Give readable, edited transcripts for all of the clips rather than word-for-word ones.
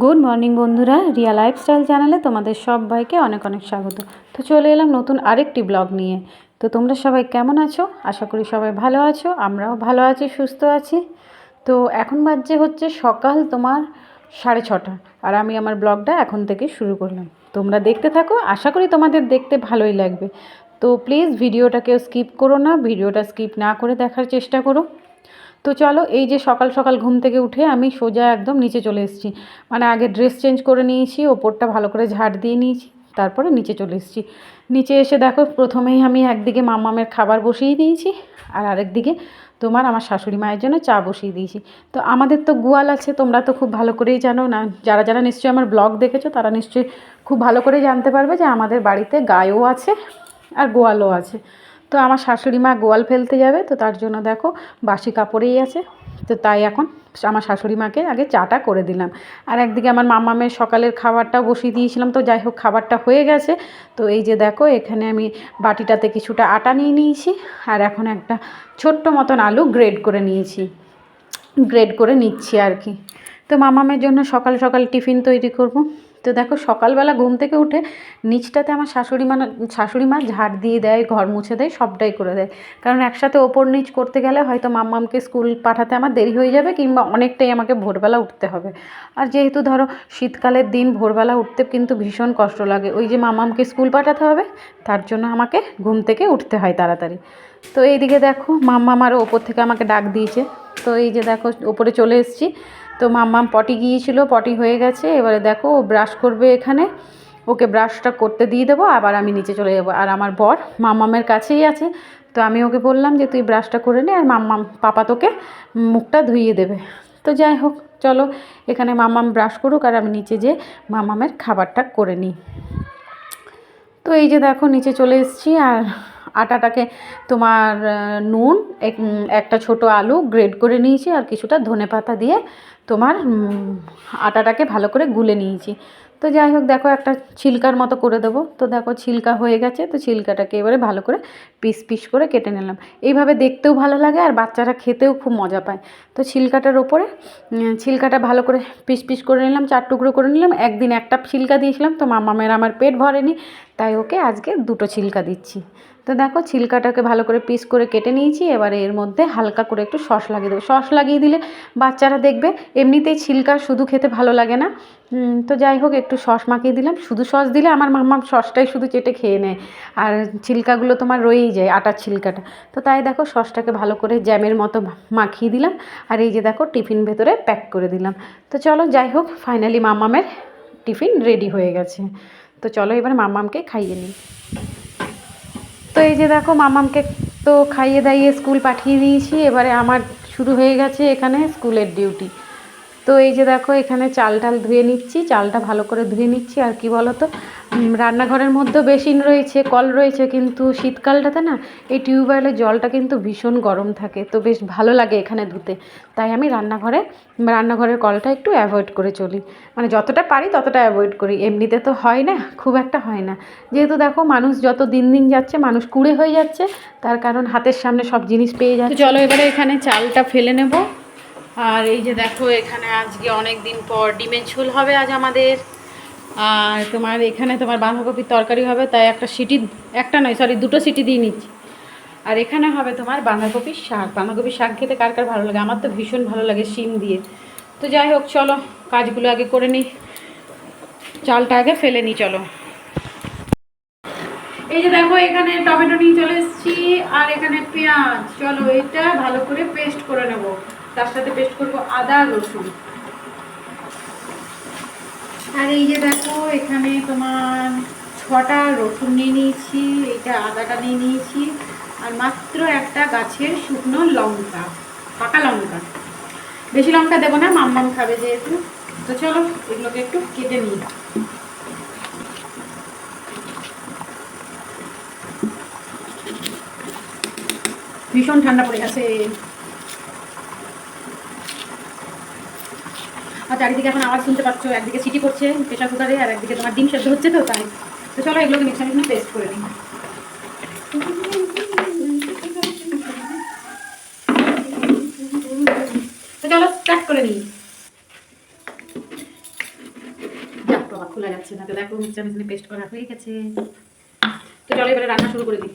Good morning বন্ধুরা, Riya lifestyle চ্যানেলে তোমাদের সবাইকে অনেক অনেক স্বাগত। তো চলে এলাম নতুন আরেকটি ব্লগ নিয়ে। তো তোমরা সবাই কেমন আছো? আশা করি সবাই ভালো আছো, আমরাও ভালো আছি, সুস্থ আছি। তো এখন বাজে হচ্ছে সকাল তোমার 6:30, আর আমি আমার ব্লগটা এখন থেকে শুরু করলাম। তোমরা দেখতে থাকো, আশা করি তোমাদের দেখতে ভালোই লাগবে। তো প্লিজ ভিডিওটাকেও স্কিপ করো না, ভিডিওটা স্কিপ না করে দেখার চেষ্টা করো। তো চলো, এই যে সকাল সকাল ঘুম থেকে উঠে আমি সোজা একদম নিচে চলে এসেছি। মানে আগে ড্রেস চেঞ্জ করে নিয়েছি, ওপরটা ভালো করে ঝাড় দিয়ে নিয়েছি, তারপরে নিচে চলে এসেছি। নিচে এসে দেখো প্রথমেই আমি একদিকে মামামের খাবার বসিয়ে দিয়েছি, আর আরেকদিকে তোমার আমার শাশুড়ি মায়ের জন্য চা বসিয়ে দিয়েছি। তো আমাদের তো গোয়াল আছে, তোমরা তো খুব ভালো করেই জানো না, যারা যারা নিশ্চয়ই আমার ব্লগ দেখেছো তারা নিশ্চয়ই খুব ভালো করেই জানতে পারবে যে আমাদের বাড়িতে গায়ও আছে আর গোয়ালও আছে। তো আমার শাশুড়ি মা গোয়াল ফেলতে যাবে, তো তার জন্য দেখো বাসি কাপড়েই আছে। তো তাই এখন আমার শাশুড়ি মাকে আগে চাটা করে দিলাম, আর একদিকে আমার মামামের সকালের খাবারটাও বসিয়ে দিয়েছিলাম। তো যাই হোক, খাবারটা হয়ে গেছে। তো এই যে দেখো এখানে আমি বাটিটাতে কিছুটা আটা নিয়ে নিয়েছি, আর এখন একটা ছোট্ট মতন আলু গ্রেড করে নিচ্ছি আর কি। তো মামামের জন্য সকাল সকাল টিফিন তৈরি করব। তো দেখো সকালবেলা ঘুম থেকে উঠে নিচটাতে আমার শাশুড়ি মা ঝাড় দিয়ে দেয়, ঘর মুছে দেয়, সবটাই করে দেয়। কারণ একসাথে ওপর নিচ করতে গেলে হয়তো মাম্মামকে স্কুল পাঠাতে আমার দেরি হয়ে যাবে, কিংবা অনেকটাই আমাকে ভোরবেলা উঠতে হবে। আর যেহেতু ধরো শীতকালের দিন, ভোরবেলা উঠতে কিন্তু ভীষণ কষ্ট লাগে। ওই যে মাম্মামকে স্কুল পাঠাতে হবে, তার জন্য আমাকে ঘুম থেকে উঠতে হয় তাড়াতাড়ি। তো এইদিকে দেখো মাম্মাম আরও ওপর থেকে আমাকে ডাক দিয়েছে। তো এই যে দেখো ওপরে চলে এসেছি। তো মাম্মাম পটি গিয়েছিল, পটি হয়ে গেছে। এবারে দেখো ও ব্রাশ করবে এখানে, ওকে ব্রাশটা করতে দিয়ে দেবো, আবার আমি নিচে চলে যাবো। আর আমার বর মাম্মামের কাছেই আছে। তো আমি ওকে বললাম যে তুই ব্রাশটা করে নে, আর পাপা তোকে মুখটা ধুইয়ে দেবে। তো যাই হোক, চলো এখানে মাম্মাম ব্রাশ করুক, আর আমি নিচে যেয়ে মাম্মামের খাবারটা করে নিই। তো এই যে দেখো নিচে চলে এসেছি, আর আটাটাকে তোমার নুন, একটা ছোট আলু গ্রেড করে নিয়েছি, আর কিছুটা ধনেপাতা দিয়ে তোমার আটাটাকে ভালো করে গুলে নিয়েছি। তো যাই হোক দেখো একটা ছিলকার মতো করে দেবো। তো দেখো ছিলকা হয়ে গেছে। তো ছিলকাটাকে এবারে ভালো করে পিস পিস করে কেটে নিলাম। এইভাবে দেখতেও ভালো লাগে, আর বাচ্চারা খেতেও খুব মজা পায়। তো ছিলকাটার ওপরে ছিলকাটা ভালো করে পিস পিস করে নিলাম, 4 টুকরো করে নিলাম। একদিন একটা ছিলকা দিয়েছিলাম, তো মামামের আমার পেট ভরেনি, তাই ওকে আজকে 2টো ছিলকা দিচ্ছি। তো দেখো ছিলকাটাকে ভালো করে পিস করে কেটে নিয়েছি। এবারে এর মধ্যে হালকা করে একটু সস লাগিয়ে দেবো। সস লাগিয়ে দিলে বাচ্চারা দেখবে এমনিতেই ছিলকা শুধু খেতে ভালো লাগে না। তো যাই হোক একটু সস মাখিয়ে দিলাম। শুধু সস দিলে আমার মাম্মা সসটাই শুধু চেটে খেয়ে নেয়, আর ছিলকাগুলো তোমার রয়েই যায়, আটার ছিলকাটা। তো তাই দেখো সসটাকে ভালো করে জ্যামের মতো মাখিয়ে দিলাম, আর এই যে দেখো টিফিন ভেতরে প্যাক করে দিলাম। তো চলো যাই হোক, ফাইনালি মাম্মামের টিফিন রেডি হয়ে গেছে। তো চলো এবার মাম্মামকে খাইয়ে নিই। তো এই যে দেখো মাম্মামকে তো খাইয়ে দাইয়ে স্কুল পাঠিয়ে দিয়েছি। এবারে আমার শুরু হয়ে গেছে এখানে স্কুলের ডিউটি। তো এই যে দেখো এখানে চালটা ধুয়ে নিচ্ছি, চালটা ভালো করে ধুয়ে নিচ্ছি। আর কি বলো তো, রান্নাঘরের মধ্যেও বেসিন রয়েছে, কল রয়েছে, কিন্তু শীতকালটাতে না এই টিউবওয়েলের জলটা কিন্তু ভীষণ গরম থাকে, তো বেশ ভালো লাগে এখানে ধুতে। তাই আমি রান্নাঘরের কলটা একটু অ্যাভয়েড করে চলি, মানে যতটা পারি ততটা অ্যাভয়েড করি। এমনিতে তো হয় না, খুব একটা হয় না। যেহেতু দেখো মানুষ যত দিন দিন যাচ্ছে মানুষ কুঁড়ে হয়ে যাচ্ছে, তার কারণ হাতের সামনে সব জিনিস পেয়ে যাচ্ছে। চলো এবারে এখানে চালটা ফেলে নেব। আর এই যে দেখো এখানে আজকে অনেক দিন পর ডিমের ঝোল হবে আজ আমাদের। আর তোমার এখানে তোমার বাঁধাকপির তরকারি হবে, তাই একটা নয় সরি 2টো সিটি দিয়ে নিচ্ছি। আর এখানে হবে তোমার বাঁধাকপির শাক খেতে কার কার ভালো লাগে? আমার তো ভীষণ ভালো লাগে শিম দিয়ে। তো যাই হোক চলো কাজগুলো আগে করে নিই, চালটা আগে ফেলে নিই। চলো এই যে দেখো এখানে টমেটো নিয়ে চলে এসেছি, আর এখানে পেঁয়াজ। চলো এটা ভালো করে পেস্ট করে নেব, তার সাথে পেস্ট করবো আদা রসুন। আর এই যে দেখো এখানে তোমার 6টা রসুন নিয়ে নিয়েছি, এইটা আদাটা নিয়ে নিয়েছি, আর মাত্র একটা গাছের শুকনো লঙ্কা, পাকা লঙ্কা। বেশি লঙ্কা দেবো না, মাম্মাম খাবে যেহেতু। তো চলো এগুলোকে একটু কেটে নিই। ভীষণ ঠান্ডা পড়ে গেছে, আর চারিদিকে এখন আওয়াজ শুনতে পাচ্ছ, একদিকে সিটি করছে প্রেশার কুকারে, আর একদিকে তোমার ডিম সেদ্ধ হচ্ছে। তো তাই তো চলো এগুলোকে মিক্সারে পেস্ট করে নিই। তো চলো স্টার্ট করে নিই। বাবা খোলা যাচ্ছে না। তো দেখো মিক্সচার মেশিনে পেস্ট করা হয়ে গেছে। তো চলো এবারে রান্না শুরু করে দিই।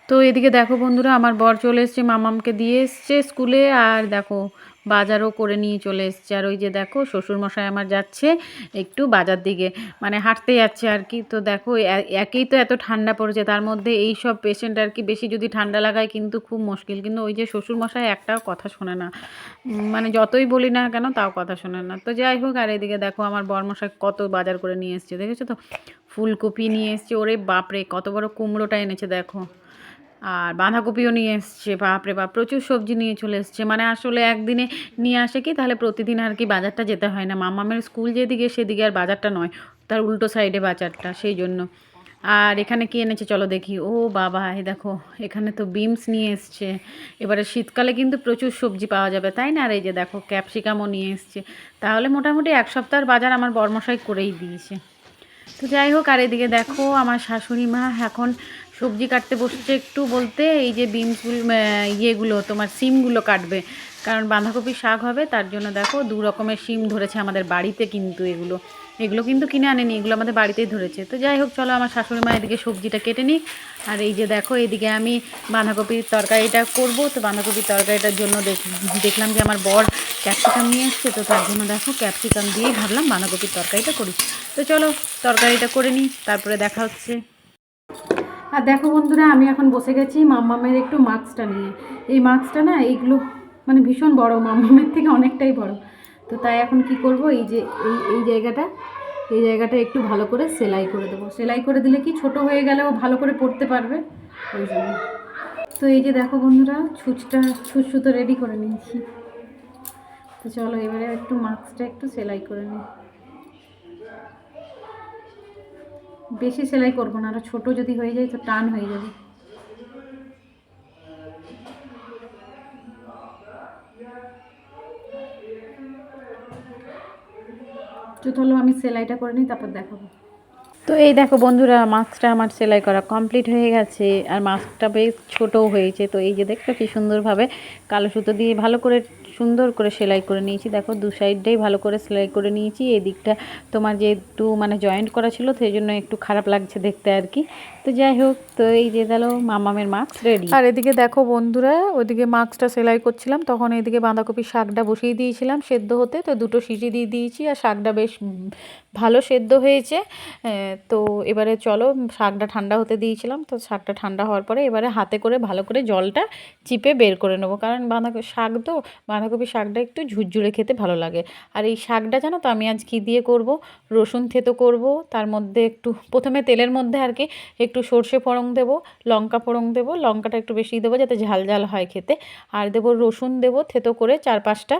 তো এদিকে দেখো বন্ধুরা, আমার বর চলে এসছে, মামামকে দিয়ে এসছে স্কুলে, আর দেখো বাজারও করে নিয়ে চলে এসছে। আর ওই যে দেখো শ্বশুরমশাই আমার যাচ্ছে একটু বাজার দিকে, মানে হাঁটতে যাচ্ছে আর কি। তো দেখো একেই তো এত ঠান্ডা পড়েছে, তার মধ্যে এই সব পেশেন্ট আর কি বেশি যদি ঠান্ডা লাগায় কিন্তু খুব মুশকিল। কিন্তু ওই যে শ্বশুরমশাই একটাও কথা শোনে না, মানে যতই বলি না কেন তাও কথা শোনে না। তো যাই হোক, আর এদিকে দেখো আমার বরমশাই কত বাজার করে নিয়ে এসছে, দেখেছো তো? ফুলকপি নিয়ে এসছে, ওরে বাপরে কত বড় কুমড়োটা এনেছে দেখো, আর বাঁধাকপিও নিয়ে এসছে, বাপরে বাপ প্রচুর সবজি নিয়ে চলে এসছে। মানে আসলে একদিনে নিয়ে আসে কি, তাহলে প্রতিদিন আর কি বাজারটা যেতে হয় না। মামামের স্কুল যেদিকে সেদিকে আর বাজারটা নয়, তার উল্টো সাইডে বাজারটা, সেই জন্য। আর এখানে কি এনেছে চলো দেখি। ও বাবা, এই দেখো এখানে তো বিমস নিয়ে এসছে। এবারে শীতকালে কিন্তু প্রচুর সবজি পাওয়া যাবে, তাই না? আর এই যে দেখো ক্যাপসিকামও নিয়ে এসছে। তাহলে মোটামুটি এক সপ্তাহের বাজার আমার বরমশাই করেই দিয়েছে। তো যাই হোক, আর এদিকে দেখো আমার শাশুড়ি মা এখন সবজি কাটতে বসছে, একটু বলতে এই যে বিনসগুলো, ইয়েগুলো তোমার সিমগুলো কাটবে, কারণ বাঁধাকপি শাক হবে, তার জন্য দেখো 2 রকমের সিম ধরেছে আমাদের বাড়িতে। কিন্তু এগুলো এগুলো কিন্তু কিনে আনেনি, এগুলো আমাদের বাড়িতেই ধরেছে। তো যাই হোক চলো, আমার শাশুড়ি মা এদিকে সবজিটা কেটে নিই। আর এই যে দেখো এদিকে আমি বাঁধাকপির তরকারিটা করব। তো বাঁধাকপির তরকারিটার জন্য দেখলাম যে আমার বর ক্যাপসিকাম নিয়ে এসছে, তো তার জন্য দেখো ক্যাপসিকাম দিয়েই ভাবলাম বাঁধাকপির তরকারিটা করি। তো চলো তরকারিটা করে নিই, তারপরে দেখা হচ্ছে। আর দেখো বন্ধুরা, আমি এখন বসে গেছি মাম্মামের একটু মাস্কটা নিয়ে। এই মাস্কটা না, এইগুলো মানে ভীষণ বড়, মাম্মামের থেকে অনেকটাই বড়। তো তাই এখন কি করব, এই যে এই জায়গাটা একটু ভালো করে সেলাই করে দেবো। সেলাই করে দিলে কি ছোট হয়ে গেলেও ভালো করে পড়তে পারবে, ওই জন্য। তো এই যে দেখো বন্ধুরা, ছুঁচ সুতো রেডি করে নিয়েছি। তো চলো এবারে একটু মাস্কটা একটু সেলাই করে নিই। বেশি সেলাই করবো না, আরও ছোটো যদি হয়ে যায় তো টান হয়ে যাবে। তো চলো আমি সেলাইটা করে নিই, তারপর দেখাবো। তো এই দেখো বন্ধুরা, মাস্কটা আমার সেলাই করা কমপ্লিট হয়ে গেছে, আর মাস্কটা বেশ ছোটও হয়েছে। তো এই যে দেখো কি সুন্দরভাবে কালো সুতো দিয়ে ভালো করে সুন্দর করে সেলাই করে নিয়েছি। দেখো 2 সাইডটাই ভালো করে সেলাই করে নিয়েছি। এই দিকটা তোমার যে একটু মানে জয়েন্ট করা ছিল, সেই জন্য একটু খারাপ লাগছে দেখতে আর কি। তো যাই হোক, তো এই যে গেল মামামের মাস্ক রেডি। আর এদিকে দেখো বন্ধুরা, ওইদিকে মাস্কটা সেলাই করছিলাম, তখন এদিকে বাঁধাকপির শাকটা বসিয়ে দিয়েছিলাম সেদ্ধ হতে। তো 2টো সিটি দিয়ে দিয়েছি, আর শাকটা বেশ ভালো সেদ্ধ হয়েছে। তো এবারে চলো, শাকটা ঠান্ডা হতে দিয়েছিলাম, তো শাকটা ঠান্ডা হওয়ার পরে এবারে হাতে করে ভালো করে জলটা চিপে বের করে নেবো, কারণ বাঁধাকপি শাকটা একটু ঝুরঝুরে খেতে ভালো লাগে। আর এই শাকটা জানো তো আমি আজ কী দিয়ে করব, রসুন থেতো করব, তার মধ্যে একটু প্রথমে তেলের মধ্যে আর কি একটু সর্ষে ফোড়ন দেবো, লঙ্কা ফোড়ন দেবো, লঙ্কাটা একটু বেশি দেবো যাতে ঝাল ঝাল হয় খেতে, আর দেবো রসুন দেবো থেতো করে 4-5টা,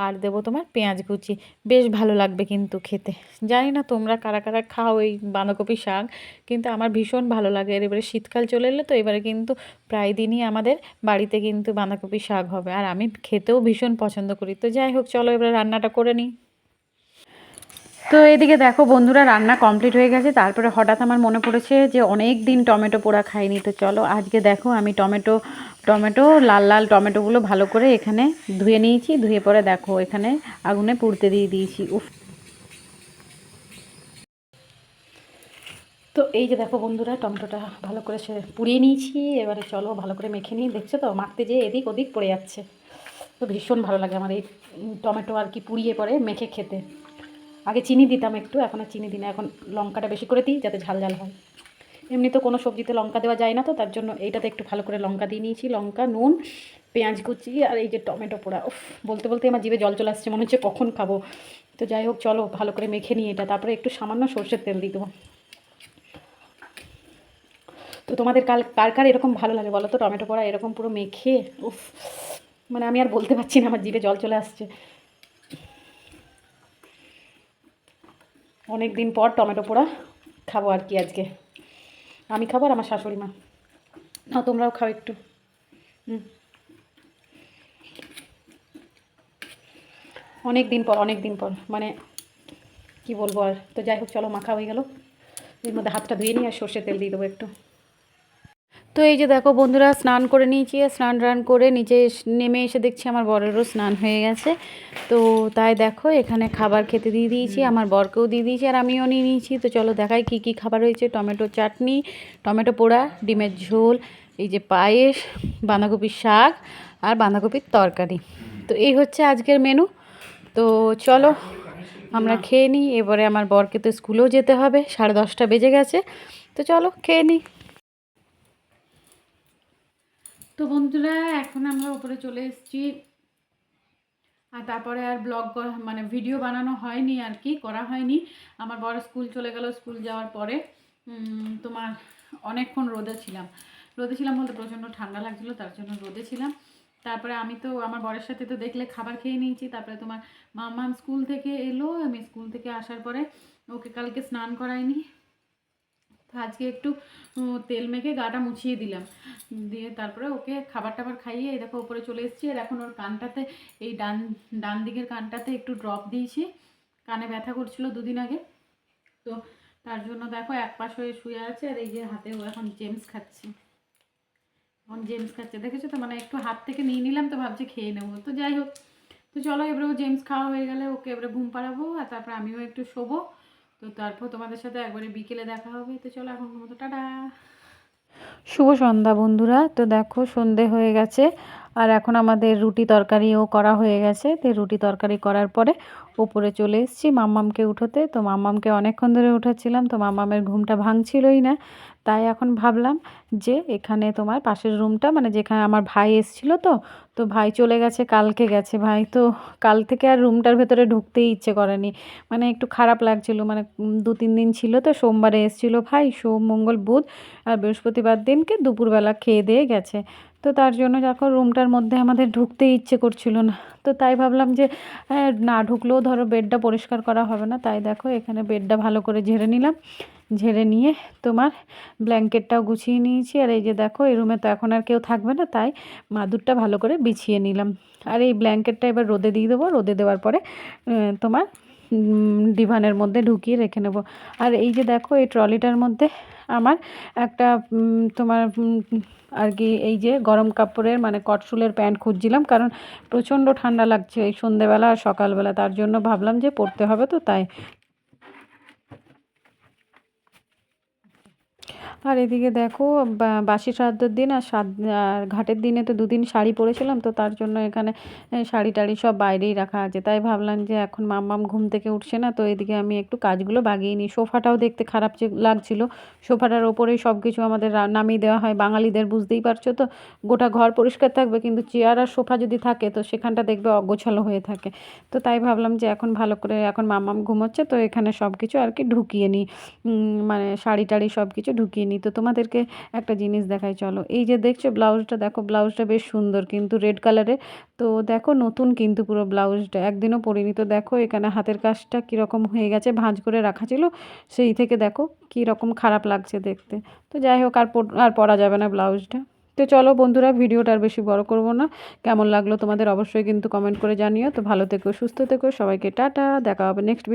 আর দেবো তোমার পেঁয়াজ কুচি। বেশ ভালো লাগবে কিন্তু খেতে। জানি না তোমরা কারা কারা খাও এই বাঁধাকপি শাক, কিন্তু আমার ভীষণ ভালো লাগে। আর এবারে শীতকাল চলে এলে তো এবারে কিন্তু প্রায় দিনই আমাদের বাড়িতে কিন্তু বাঁধাকপি শাক হবে, আর আমি খেতেও ভীষণ পছন্দ করি। তো যাই হোক চলো এবারে রান্নাটা করে নিই। তো এদিকে দেখো বন্ধুরা, রান্না কমপ্লিট হয়ে গেছে। তারপরে হঠাৎ আমার মনে পড়েছে যে অনেক দিন টমেটো পোড়া খাইনি। তো চলো আজকে দেখো আমি টমেটো লাল লাল টমেটোগুলো ভালো করে এখানে ধুয়ে নিয়েছি। ধুয়ে পরে দেখো এখানে আগুনে পুড়তে দিয়ে দিয়েছি। উফ, তো এই যে দেখো বন্ধুরা, টমেটোটা ভালো করে পুড়িয়ে নিয়েছি। এবারে চলো ভালো করে মেখে নিই। দেখছো তো মাখতে যেয়ে এদিক ওদিক পড়ে যাচ্ছে। তো ভীষণ ভালো লাগে আমার এই টমেটো আর কি পুড়িয়ে পরে মেখে খেতে। আগে চিনি দিতাম একটু, এখন আর চিনি দিই না, এখন লঙ্কাটা বেশি করে দিই যাতে ঝাল ঝাল হয়। এমনি তো কোনো সবজিতে লঙ্কা দেওয়া যায় না, তো তার জন্য এইটাতে একটু ভালো করে লঙ্কা দিয়ে নিয়েছি। লঙ্কা, নুন, পেঁয়াজ কুচি, আর এই যে টমেটো পোড়া। উফ, বলতে বলতে আমার জিভে জল চলে আসছে, মনে হচ্ছে কখন খাবো। তো যাই হোক চলো ভালো করে মেখে নিই এটা, তারপরে একটু সামান্য সর্ষের তেল দিয়ে দেবো। তো তোমাদের কার কার এরকম ভালো লাগে বলো তো, টমেটো পোড়া এরকম পুরো মেখে? উফ, মানে আমি আর বলতে পারছি না, আমার জিভে জল চলে আসছে। অনেক দিন পর টমেটো পোড়া খাবো আর কি আজকে। আমি খাবো আর আমার শাশুড়ি মা। না তোমরাও খাও একটু। অনেক দিন পর মানে কি বলবো আর। তো যাই হোক চলো মাখা হয়ে গেল, এর মধ্যে হাতটা ধুয়ে নিই আর সর্ষের তেল দিয়ে দেবো একটু। তো এই যে দেখো বন্ধুরা, স্নান করে নিয়েছি, আর স্নান টান করে নিচে নেমে এসে দেখছি আমার বরেরও স্নান হয়ে গেছে। তো তাই দেখো এখানে খাবার খেতে দিয়ে দিয়েছি, আমার বরকেও দিয়ে দিয়েছি আর আমিও নিয়ে নিয়েছি। তো চলো দেখাই কি কি খাবার হয়েছে। টমেটো চাটনি, টমেটো পোড়া, ডিমের ঝোল, এই যে পায়েস, বাঁধাকপির শাক আর বাঁধাকপির তরকারি। তো এই হচ্ছে আজকের মেনু। তো চলো আমরা খেয়ে নিই। এবারে আমার বরকে তো স্কুলেও যেতে হবে, 10:30 বেজে গেছে। তো চলো খেয়ে নিই। তো বন্ধুরা এখন আমরা উপরে চলে এসেছি, আর তারপরে আর ব্লগ মানে ভিডিও বানানো হয়নি, আর কি করা হয়নি। আমার বড় স্কুল চলে গেল, স্কুল যাওয়ার পরে তোমার অনেকক্ষণ রোদে ছিলাম বলতে প্রচণ্ড ঠান্ডা লাগছিলো, তার জন্য রোদে ছিলাম। তারপরে আমি তো আমার বরের সাথে তো দেখলে খাবার খেয়ে নিয়েছি। তারপরে তোমার মাম্মাম স্কুল থেকে এলো, আমি স্কুল থেকে আসার পরে ওকে কালকে স্নান করাইনি, তো আজকে একটু তেল মেখে গাটা মুছিয়ে দিলাম, দিয়ে তারপরে ওকে খাবার টাবার খাইয়ে এই দেখো উপরে চলে এসেছি। আর এখন ওর কানটাতে, এই ডান দিকের কানটাতে একটু ড্রপ দিয়েছি, কানে ব্যথা করছিল দুদিন আগে। তো তার জন্য দেখো এক পাশ হয়ে শুয়ে আছে, আর এই যে হাতে ও এখন জেমস খাচ্ছে। দেখেছো তো, মানে একটু হাত থেকে নিয়ে নিলাম, তো ভাবছি খেয়ে নেবো। তো যাই হোক, তো চলো এবারে ও জেমস খাওয়া হয়ে গেলে ওকে এবারে ঘুম পাড়াবো, আর তারপর আমিও একটু শোবো। তো তারপর তোমাদের সাথে একবারে বিকেলে দেখা হবে। তো চলো এখন মতো টাটা। শুভ সন্ধ্যা বন্ধুরা। তো দেখো সন্ধে হয়ে গেছে, আর এখন আমাদের রুটি তরকারিও করা হয়ে গেছে। তো রুটি তরকারি করার পরে ওপরে চলে এসেছি মাম্মামকে উঠোতে। তো মাম্মামকে অনেকক্ষণ ধরে উঠাচ্ছিলাম, তো মাম্মামের ঘুমটা ভাঙছিলই না। তাই এখন ভাবলাম যে এখানে তোমার পাশের রুমটা, মানে যেখানে আমার ভাই এসেছিলো, তো ভাই চলে গেছে, কালকে গেছে ভাই। তো কাল থেকে আর রুমটার ভেতরে ঢুকতেই ইচ্ছে করেনি, মানে একটু খারাপ লাগছিলো। মানে 2-3 দিন ছিল, তো সোমবারে এসেছিলো ভাই, সোম মঙ্গল বুধ, আর বৃহস্পতিবার দিনকে দুপুরবেলা খেয়ে দিয়ে গেছে। তো তার জন্য যখন রুমটার মধ্যে আমাদের ঢুকতেই ইচ্ছে করছিল না। তো তাই ভাবলাম যে না ঢুকলেও ধরো বেডটা পরিষ্কার করা হবে না, তাই দেখো এখানে বেডটা ভালো করে ঝেড়ে নিলাম। ঝেড়ে নিয়ে তোমার ব্ল্যাঙ্কেটটাও গুছিয়ে নিয়েছি। আর এই যে দেখো এই রুমে তো এখন আর কেউ থাকবে না, তাই মাদুরটা ভালো করে বিছিয়ে নিলাম। আর এই ব্ল্যাঙ্কেটটা এবার রোদে দিয়ে দেবো, রোদে দেওয়ার পরে তোমার ডিভানের মধ্যে ঢুকিয়ে রেখে নেব। আর এই যে দেখো এই ট্রলিটার মধ্যে আমার একটা তোমার আর কি এই যে গরম কাপড়ের মানে কটসুলের প্যান্ট খুঁজছিলাম, কারণ প্রচণ্ড ঠান্ডা লাগছে এই সন্ধ্যেবেলা আর সকালবেলা, তার জন্য ভাবলাম যে পরতে হবে, তো তাই। আর এদিকে দেখো বাসি শ্রাদ্ধের দিন আর ঘাটের দিনে তো 2 দিন শাড়ি পরেছিলাম, তো তার জন্য এখানে শাড়ি টাড়ি সব বাইরেই রাখা আছে। তাই ভাবলাম যে এখন মাম্মাম ঘুম থেকে উঠছে না, তো এদিকে আমি একটু কাজগুলো বাগিয়ে নিই। সোফাটাও দেখতে খারাপ লাগছিল, সোফাটার ওপরেই সব কিছু আমাদের নামিয়ে দেওয়া হয় বাঙালিদের, বুঝতেই পারছো তো। গোটা ঘর পরিষ্কার থাকবে, কিন্তু চেয়ার আর সোফা যদি থাকে তো সেখানটা দেখবে অগোছালো হয়ে থাকে। তো তাই ভাবলাম যে এখন ভালো করে, এখন মাম্মাম ঘুমোচ্ছে, তো এখানে সব কিছু আর কি ঢুকিয়ে নিই, মানে শাড়ি টাড়ি সব কিছু ঢুকিয়ে নিই। তো তোমাদেরকে একটা জিনিস দেখাই, চলো। এই যে দেখছো ব্লাউজটা, দেখো ব্লাউজটা বেশ সুন্দর কিন্তু রেড কালারের। তো দেখো নতুন কিন্তু পুরো ব্লাউজটা, একদিনও পরিনি। তো দেখো এখানে হাতের কাজটা কীরকম হয়ে গেছে, ভাঁজ করে রাখা ছিল, সেই থেকে দেখো কীরকম খারাপ লাগছে দেখতে। তো যাই হোক, আর পরা যাবে না ব্লাউজটা। তো চলো বন্ধুরা, ভিডিওটা আর বেশি বড় করব না। কেমন লাগলো তোমাদের অবশ্যই কিন্তু কমেন্ট করে জানিও। তো ভালো থেকো, সুস্থ থেকো, সবাইকে টাটা, দেখা হবে নেক্সট ভিডিও।